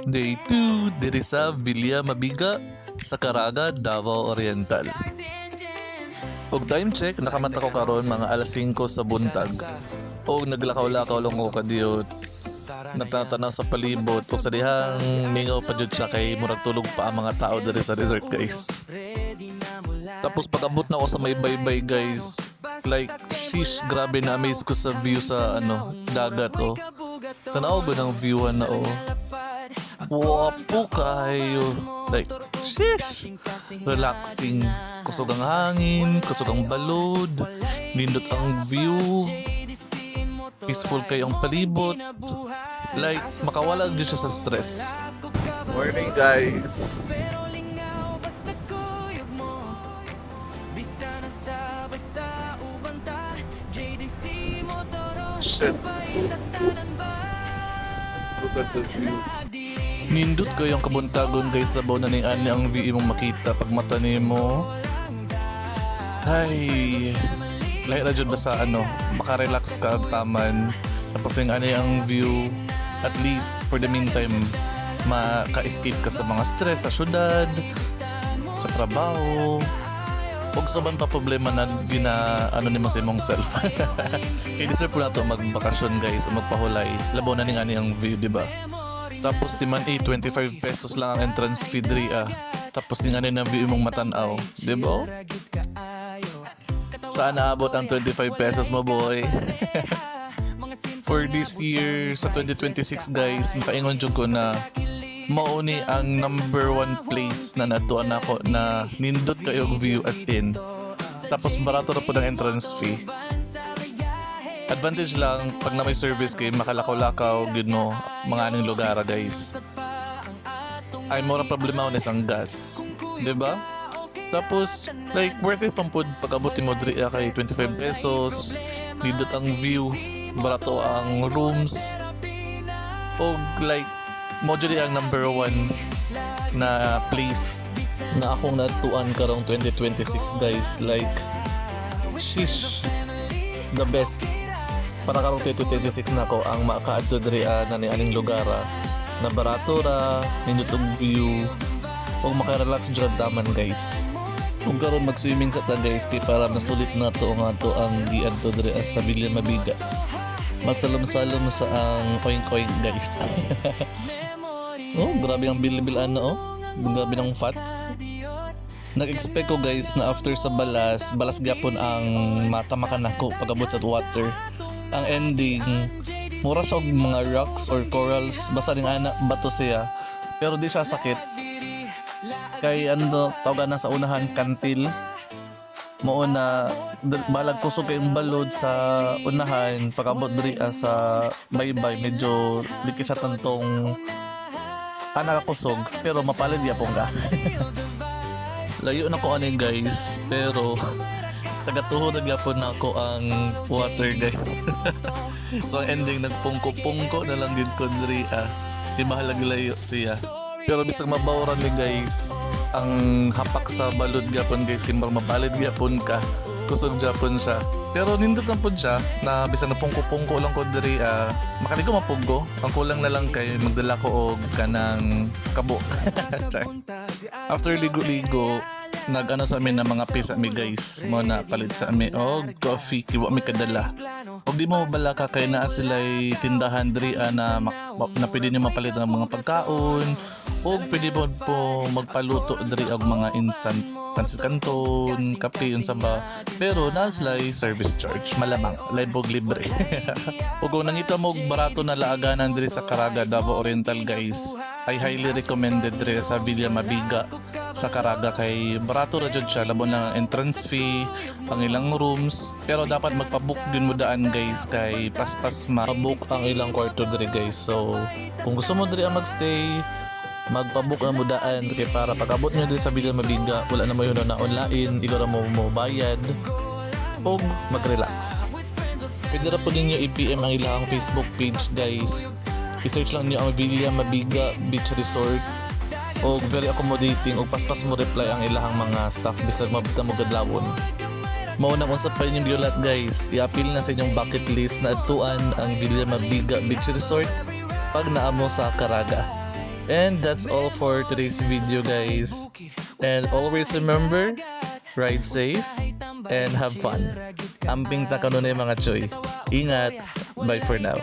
Day 2 diri sa Villa Mabiga sa Caraga, Davao Oriental. Og time check, nakamata ko karon mga alas 5 sa buntag. Og naglakaw-lakaw lang ko kadiyot. Nagtatanaw sa palibot ug sa dihang mingaw pa jud siya kay murag tulog pa ang mga tao diri sa resort, guys. Tapos pag-abot na ako sa may baybay, guys, like sheesh, grabe na amaze ko sa view sa dagat oh. Tanaw ba ng view na oh. Wapo kayo. Like, sheesh! Relaxing. Kusog ang hangin, kusog ang balod, nindot ang view, peaceful kayo ang palibot. Like, makawala din siya sa stress. Morning, guys! Shit. Look at the view. Nindot ko yung kabuntagon, guys, labaw na ning ani ang view mong makita pag mata nimo. Ay, lahi na dyan ba sa makarelax ka taman. Tapos ning ani ang view, at least for the meantime maka-escape ka sa mga stress sa syudad, sa trabaho. Huwag sobrang pa problema na nimo sa imong self. Kaya deserve po na ito magbakasyon, guys, magpahulay. Labaw na ning ani ang view, diba? Tapos timan 25 pesos lang ang entrance fee diri Tapos ning ani na view mong matanaw, diba? Saan naabot ang 25 pesos mo, boy? For this year, sa 2026, guys, makaingon jud ko na mauni ang number 1 place na natuan ako na nindot kayo view as in. Tapos barato na po ng entrance fee. Advantage lang pag na may service kay makalakaw-lakaw gid mo mga aning lugar, guys. Ay mura problema unis ang gas, 'di ba? Tapos like worth it pang pud pag abuti mo diri kay 25 pesos, nindot ang view, barato ang rooms. Og like mo jud ang number 1 na place na akong natuan karong 2026, guys. Like sheesh, the best. Para karong 2026 na ako ang makaadto diri na ni aning lugar na barato ra, nindot og view ug maka-relax jud taman, guys. Ug karon mag-swimming sa ta, guys, kay para masulit na to ang giadto diri sa Villa Mabiga. Magsalom-salom sa ang oink-oink, guys. Oh, grabe ang bil-bilan na oh. Grabe ng fats. Nag-expect ko, guys, na after sa balas gyapon ang mata makanako pag abot sa water. Ang ending, mura siya og mga rocks or corals, basta ning anak bato siya. Pero di siya sakit. Kay tawagan na sa unahan kantil. Mao na balag kusog kayong balod sa unahan pag-abot diri sa baybay, medyo dikit siya tantong kusog, pero mapalad yapon ka. Layo na ko ani, guys, pero tagatuhod na gyapon na ako ang water, guys. So ang ending nagpungko-pungko na lang gid ko diri di mahalag layo siya. Pero bisag mabawran ni, guys, ang hapak sa balod gyapon, guys, kin mapalad gyapon ka, kusog gyapon siya. Pero nindot lang pud siya na bisag napungko-pungko lang ko diri makaligo mapuggo. Ang kulang na lang kay magdala ko og kanang kabo. After ligo-ligo, nag sa amin na mga pisa mi, guys, mo na palit sa amin og coffee kiwa mi kadala. Og di mo bala ka kay naa sila'y tindahan diri na pwede niyo mapalit ng mga pagkaon og pwede po magpaluto diri og mga instant pansit canton, kape unsa ba. Pero naa sila'y service charge, malamang libog libre. Og kung nangita mo barato na laaganan diri sa Caraga, Davao Oriental, guys, I highly recommended diri sa Villa Mabiga sa Caraga kay barato ra jud siya, labo na entrance fee, ang ilang rooms. Pero dapat magpa-book din mo daan, guys, kay paspas ma-book ang ilang kwarto diri, guys. So kung gusto mo diri magstay, magpa-book na mo daan kay para pag-abot nyo diri sa Villa Mabiga wala na mo yun na online, igora mo bayad o mag-relax. Pwede ra po ninyo i-PM ang ilang Facebook page, guys. I-search lang niyo ang Villa Mabiga Beach Resort. O very accommodating o paspas mo reply ang ilahang mga staff bisag mabita mo gadlawon. Mauna kung sa pa inyong giulat, guys, i-appeal na sa inyong bucket list na atuan ang Villa Mabiga Beach Resort pag naamo sa Caraga. And that's all for today's video, guys. And always remember, ride safe and have fun. Amping takanon mga choy. Ingat. Bye for now.